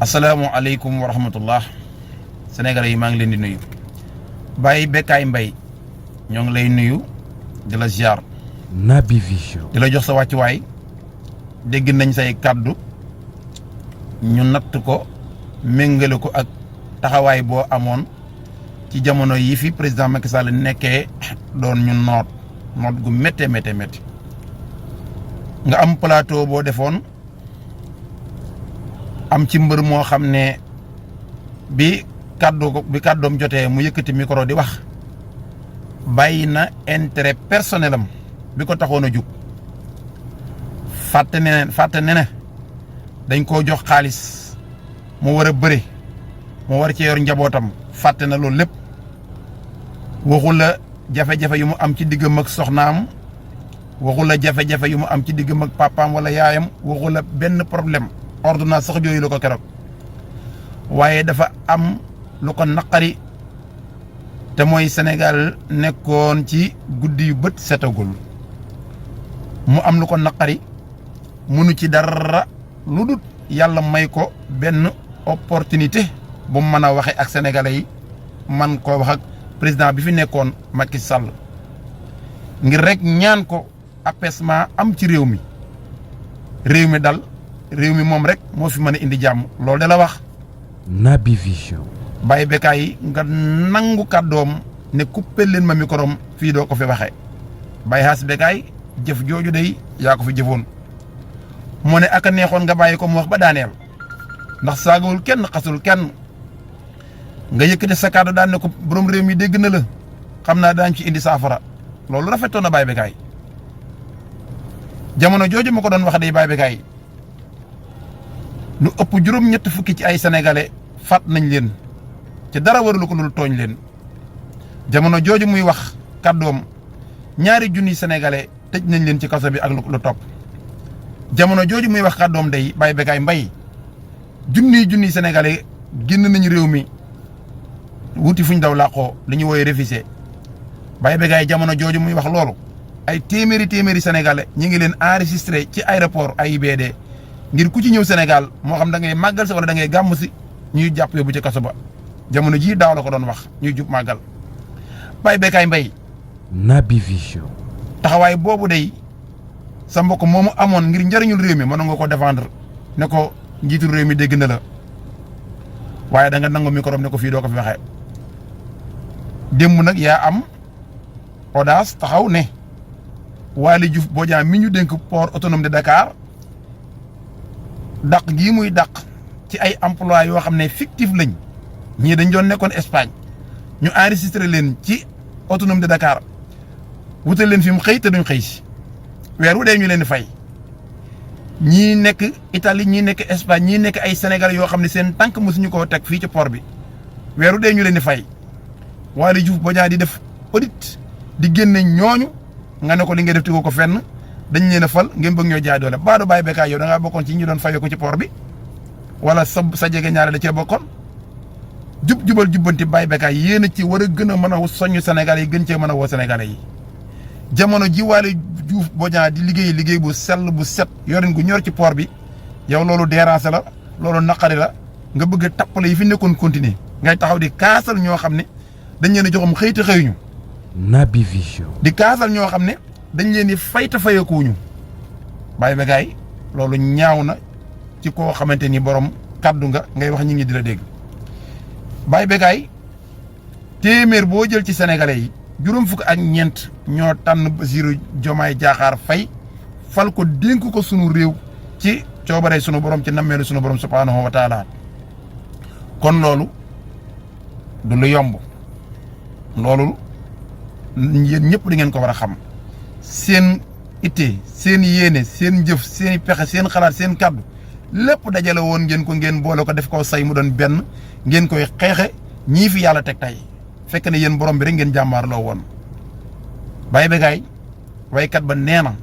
asalaamualeykum wa rahmatullah Sénégalais yi maa ngi leen di nuyu Baye Bécaye Mbaye ñoo ngi lay nuyu di la ziar. Naby Vision. di la jox sa wàccuwaay dégg nañ say kàddu ñu natt ko méngale ko ak taxawaay boo amoon ci jamono yi fi président Macky Sall nekkee doon ñu noot gu méttee nga am plateau boo defoon am ci mbër moo xam ne bi kàddoom jotee mu yëkkati micro di wax bàyyi na intérêt personnel am bi ko taxoon a jug fàtte ne dañ koo jox xaalis mu war a bëre mu war ci yor njabootam fàtte na loolu lépp waxu la jafe-jafe yu mu am ci diggam ak soxnaam waxu la jafe-jafe yu mu am ci diggam ak papaam wala yaayam waxu la benn problème ordonnance sax jooyu la ko keroog waaye dafa am lu ko naqari te mooy Sénégal nekkoon ci guddi yu bët setagul mu am lu ko naqari munu ci dara lu dul yàlla may ko benn opportunité bu mu mën a waxee ak sénégalais yi man koo wax ak président bi fi nekkoon Macky Sall ngir rek ñaan ko apaisement am ci réew mi dal réew mi moom rek moo fi mën a indi jàmm loolu da la wax. Naby Vision. Baye Bécaye nga nangu kàddoom ne coupé leen ma microm fii doo ko fi waxee Baye Hass Bécaye jëf jooju day yaa ko fi jëfoon moo ne aka neexoon nga bàyyi ko mu wax ba daaneel ndax saagawul kenn xasul kenn nga yëkkati sa kàddu daan ne ko borom réew mi dégg na la xam naa daañ ci indi saafara loolu rafetoon na Baye Bécaye jamono jooju ma ko doon wax day Baye Bécaye lu ëpp juróom-ñett fukki ci ay sénégalais faat nañ leen ci dara waralu ko lul tooñ leen jamono jooju muy wax kàddoom ñaari junniy sénégalais tëj nañ leen ci kaso bi ak lu topp jamono jooju muy wax kàddoom day Baye Bécaye Mbaye junniy sénégalais génn nañu réew mi wuti fuñ daw làqoo li ñu wooye réfugié Baye Bécaye jamono jooju muy wax loolu ay téeméeri sénégalais ñi ngi leen enregistré ci aéroport AIBD ngir ku ci ñëw Sénégal moo xam da ngay màggal si wala da ngay gàmm si ñuy jàpp yóbbu ci kaso ba jamono jii daaw la ko doon wax ñuy jub màggal Baye Bécaye Mbaye. Naby Vision. taxawaay boobu day sa mbokk moomu amoon ngir njëriñul réew mi mën nga ko défendre ne ko njiitul réew mi dégg na la waaye da nga nangu micro ne ko fii doo ko fi waxee démb nag yaa am audace taxaw ne Waly Diouf Bodiang mi ñu dénk port autonome de Dakar dàq gii muy dàq ci ay emploi yoo xam ne fictif lañ ñii dañ doon nekkoon Espagne ñu enregistré leen ci autonome de Dakar wutal leen fi mu xëy te duñ xëy si weer wu dee ñu leen di fay ñii nekk Italie ñii nekk Espagne ñii nekk ay Sénégal yoo xam ne seen tànk mosuñu koo teg fii ci port bi weer wu dee ñu leen di fay Waly Diouf Bodiang di def audit di génne ñooñu nga ne ko li nga def ko fenn dañ leen a fal ngeen bëgg ñoo jaay doole baadu Baye Bécaye yow da ngaa bokkoon ci ñi doon fayoo ko ci port bi wala sa jege ñaare da cee bokkoon jubbanti Baye Bécaye yéen a ci war a gën a mën a soññ Sénégalais yi gën cee mën a woo Sénégalais yi jamono ji Waly Diouf Bodiang di liggéey bu sell bu set yorin gu ñor ci port bi yow loolu déranger la loolu naqari la nga bëgg a tappale yi fi nekkoon continuer ngay taxaw di kaasal ñoo xam ne dañ leen a joxam xëy te xëyuñu. Naby Vision. di kaasal ñoo xam ne dañ leen di fay te fayeekuwuñu Baye Bécaye loolu ñaaw na ci koo xamante ni borom kaddu nga ngay wax ñi ngi di la dégg Baye Bécaye téeméer boo jël ci sénégalais yi juróom fukk ak ñeent ñoo tànn Bassirou Diomaye Diakhar Faye fal ko dénk ko sunu réew ci coobare sunu borom ci nammeelu sunu borom subhaanahu wa taala kon loolu du lu yomb loolu yéen ñëpp di ngeen ko war a xam seen itte seen yéene seen jëf seen pexe seen xalaat seen kàddu lépp dajale woon ngeen boole ko def ko say mu doon benn ngeen koy xeexe ñii fi yàlla teg tey fekk ne yéen borom bi rek ngeen jàmmaarloo woon Baye Bécaye waykat ba nee na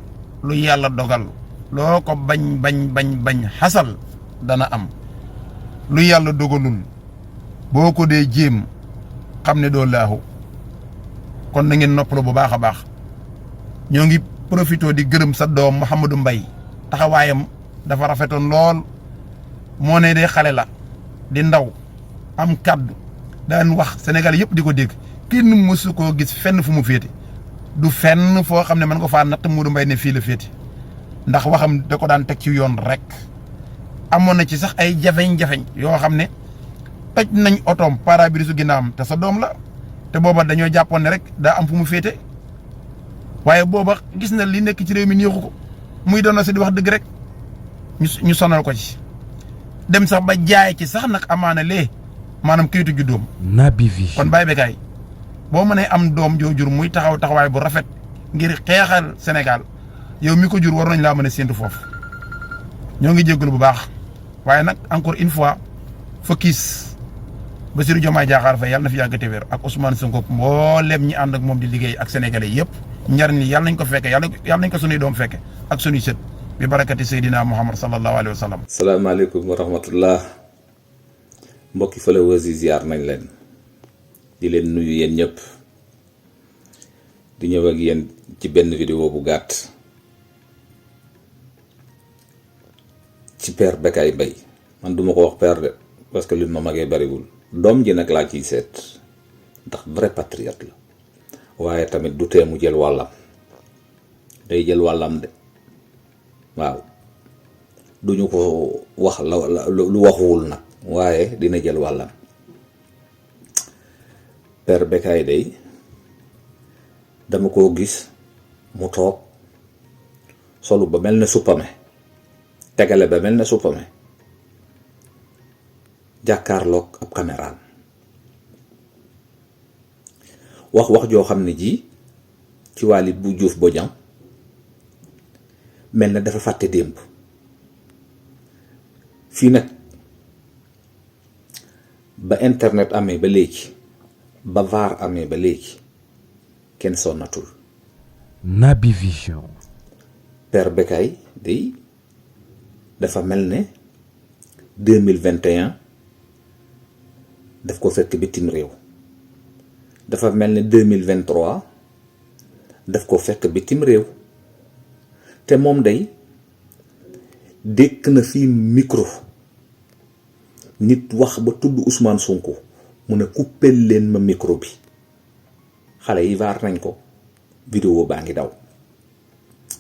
lu yàlla dogal loo ko bañ xasal dana am lu yàlla dogalul boo ko dee jéem xam ne doo laahu kon na ngeen noppalu bu baax a baax ñoo ngi profité di gërëm sa doom Mouhamadou Mbaye taxawaayam dafa rafetoon lool moo ne de xale la di ndaw am kaddu daan wax Sénégal yëpp di ko dégg kenn mësu koo gis fenn fu mu féete du fenn foo xam ne mën nga faa natt Modou Mbaye ne fii la féete ndax waxam da ko daan teg ci yoon rek amoon na ci sax ay jafeñ-jafeñ yoo xam ne toj nañ otoom pare-brise ginnaawam te sa doom la te booba dañoo jàppoon ne rek daa am fu mu féete waaye booba gis na li nekk ci réew mi neexu ko muy doon na si di wax dëgg rek ñu sonal ko ci dem sax ba jaay ci sax nag amaana lee maanaam kayitu juddoom. Naby Vision. kon Baye Bécaye boo mënee am doom joo jur muy taxawaay bu rafet ngir xeexal Sénégal yow mi ko jur war nañ laa mën a séntu foofu ñoo ngi jégalu bu baax waaye nag encore une fois focus Bassirou Diomaye Diakhar Faye yàlla na fi yàgg te wér ak Ousmane Sonko mboolem ñi ànd ak moom di liggéey ak sénégalais yëpp njariñ li yàlla nañ ko fekke yàlla nañ ko sunuy doom fekke ak sunuy sët bi barakati Seydina Muhammad sallallahu alayhi wa sallam. salaamaaleykum wa rahmatullah mbokki followers yi ziar nañ leen di leen nuyu yéen ñëpp di ñëw ak yéen ci benn vidéo bu gàtt ci père Bécaye Mbaye man duma ko wax père de parce que li ma magee bariwul doom ji nag laa ciy seet ndax vrai patriote la waaye tamit du tee mu jël wàllam day jël wàllam de waaw duñu ko wax lu waxuwul nag waaye dina jël wàllam père Bécaye day dama koo gis mu toog solu ba mel ne suppame tegale ba mel ne suppame jàkkaarloog ab caméra wax joo xam ne ji ci Waly bu Diouf Bodian mel na dafa fàtte démb fii nag ba internet amee ba léegi ba VAR amee ba léegi kenn sonnatul. Naby Vision. père Bécaye day dafa mel ne 2021 daf ko fekk bitim réew dafa mel ne 2023 daf ko fekk bitim réew te moom day dékk na fi micro nit wax ba tudd Ousmane Sonko mu ne coupel leen ma micro bi xale yi vaar nañ ko vidéo baa ngi daw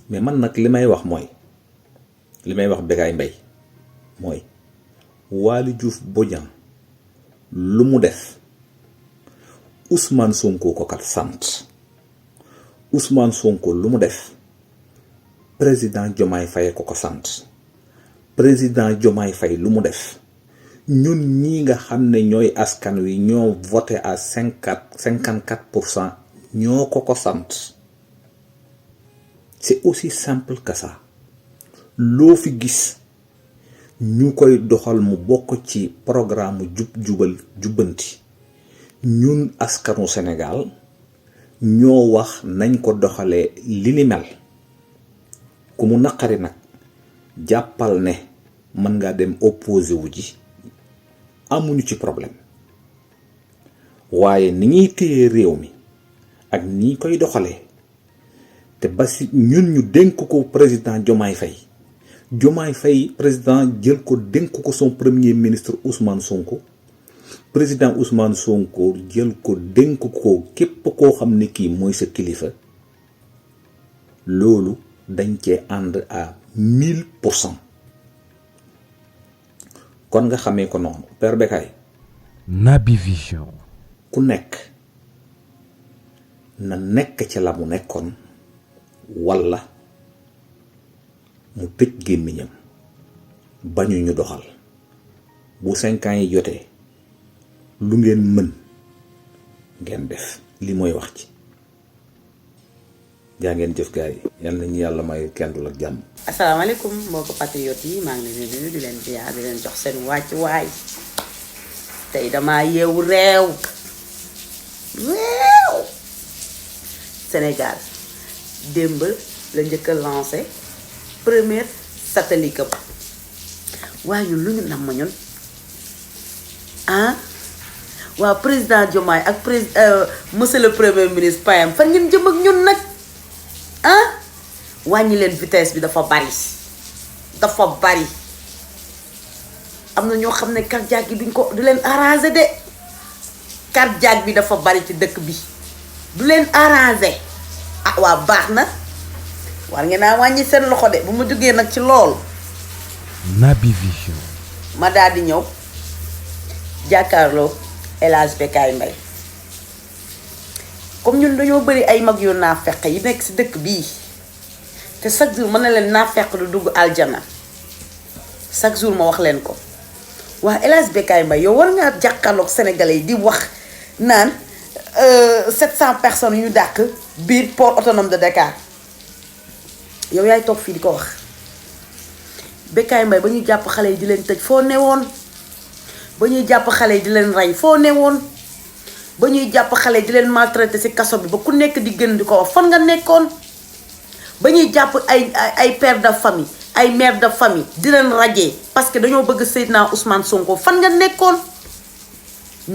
mais man nag li may wax Bécaye Mbaye mooy Waly Diouf Bodian lu mu def Ousmane Sonko ko kat sant Ousmane Sonko lu mu def président Diomaye Faye ko sant président Diomaye Faye lu mu def ñun ñi nga xam ne ñooy askan wi ñoo voté à 54% ñoo ko sant. C'est aussi simple que ça loo fi gis ñu koy doxal mu bokk ci programme jubal jubbanti ñun askanu Sénégal ñoo wax nañ ko doxalee li ni mel ku mu naqari nag jàppal ne mën ngaa dem opposé wu ji amuñu ci problème waaye ni ñuy téye réew mi ak ni koy doxalee te ba si ñun ñu dénk ko président Diomaye Faye président jël ko dénk ko son premier ministre Ousmane Sonko président Ousmane Sonko jël ko dénk ko képp koo xam ne kii mooy sa kilifa loolu dañ cee ànd à 1000%. kon nga xamee ko noonu père Bécaye. Naby Vision. ku nekk na nekk ca la mu nekkoon walla mu tëj gémmiñam bañu ñu doxal bu 5 ans yi jotee lu ngeen mën ngeen def li mooy wax ci jaa ngeen jëf gaay yi yal na ñu yàlla may kendul ak jàmm. asalaamaaleykum mbokki patriote yi maa ngi leen di nuyu di leen ziar di leen jox seen wàcc waay tey damaa yeewu réew Sénégal démb la njëkk a lancé première satellite am waaye ñun lu ñu namm ñun waaw président Diomaye ak monsieur le premier ministre Payam fan ngeen jëm ak ñun nag wàññi leen vitesse bi dafa bari am na ñoo xam ne cardiaque bi duñ ko du leen arrangé de cardiaque bi dafa bari ci dëkk bi du leen arrangé ah waa baax na war ngeen naa wàññi seen loxo de bu ma jógee nag ci loolu Naby Vision. ma daal di ñëw jàkkaarloo El Hadj Bécaye Mbaye comme ñun dañoo bëri ay mag yu naafeq yi nekk si dëkk bii te chaque jour mën na leen naafeq du dugg aljana chaque jour ma wax leen ko waa El Hadj Bécaye Mbaye yow war ngaa jàkkaarloog sénégalais yi di wax naan 700 personnes yu ñu dàq biir port autonome de Dakar yow yaay toog fii di ko wax Bécaye Mbaye ba ñuy jàpp xale yi di leen tëj foo newoon ba ñuy jàpp xale yi di leen rey foo newoon ba ñuy jàpp xale yi di leen maltraité ci kaso bi ba ku nekk di gën di ko wax fan nga nekkoon ba ñuy jàpp ay père de famille ay mère de famille di leen rajee parce que dañoo bëgg Seydina Ousmane Sonko fan nga nekkoon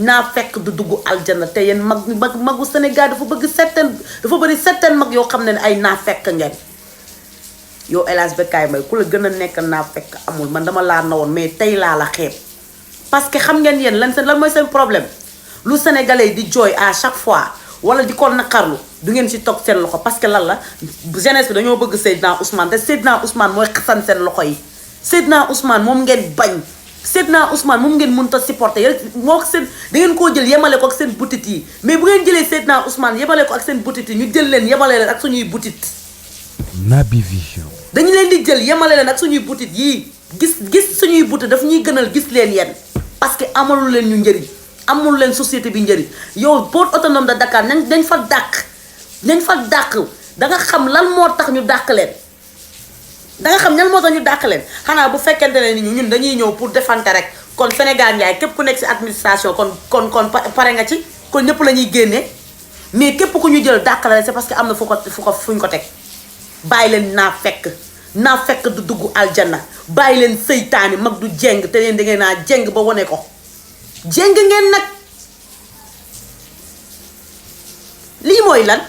naa fekk du dugg aljana te yéen magu Sénégal dafa bëgg dafa bëri certaine mag yoo xam ne ay naa fekk ngeen yow El Hadj Bécaye Mbaye ku la gën a nekk naa fekk amul man dama laa nawoon mais tey laa la xeeb parce que xam ngeen yéen lan mooy seen problème lu sénégalais di jooy à chaque fois wala di ko naqarlu du ngeen ci toog seen loxo parce que lan la jeunesse bi dañoo bëgg Seydina Ousmane te Seydina Ousmane mooy xasan seen loxo yi Seydina Ousmane moom ngeen bañ Seydina Ousmane moom ngeen mënut a supporter yéen moo ko seen da ngeen koo jël yemale ko ak seen butit yi mais bu ngeen jëlee Seydina Ousmane yemale ko ak seen butit yi ñu jël leen yemale leen ak suñuy butit Naby Vision. dañu leen di jël yemale leen ak suñuy butit yii gis suñuy butit daf ñuy gënal gis leen yéen parce que amalu leen ñu njëriñ amul leen société bi njëriñ yow port autonome de Dakar nañ fa dàq da nga xam lan moo tax ñu dàq leen xanaa bu fekkente ne ni ñun dañuy ñëw pour defante rek kon Sénégal njaay képp ku nekk ci administration kon pare nga ci kon ñëpp la ñuy génnee mais képp ku ñu jël dàq la c'est parce que am na fuñ ko teg bàyyi leen naa fekk du dugg aljana bàyyi leen seytaani mag du jeng te leen da ngeen naa jeng ba wane ko jeng ngeen nag lii mooy lan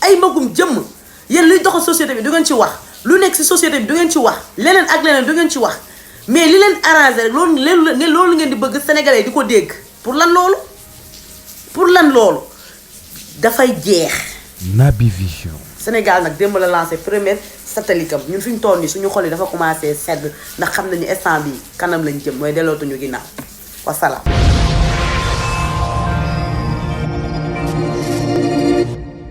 ay magum jëmm yéen luy doxal société bi du ngeen ci wax lu nekk ci société bi du ngeen ci wax leneen ak leneen du ngeen ci wax mais li leen arrangé rek loolu ngeen di bëgg sénégalais di ko dégg pour lan loolu dafay jeex. Naby Vision. Sénégal nag démb la lancé première satellite am ñun fi ñu toll nii suñu xol yi dafa commencé sedd ndax xam nañu instant bi kanam lañ jëm mooy dellootuñu ginnaaw wasalaam.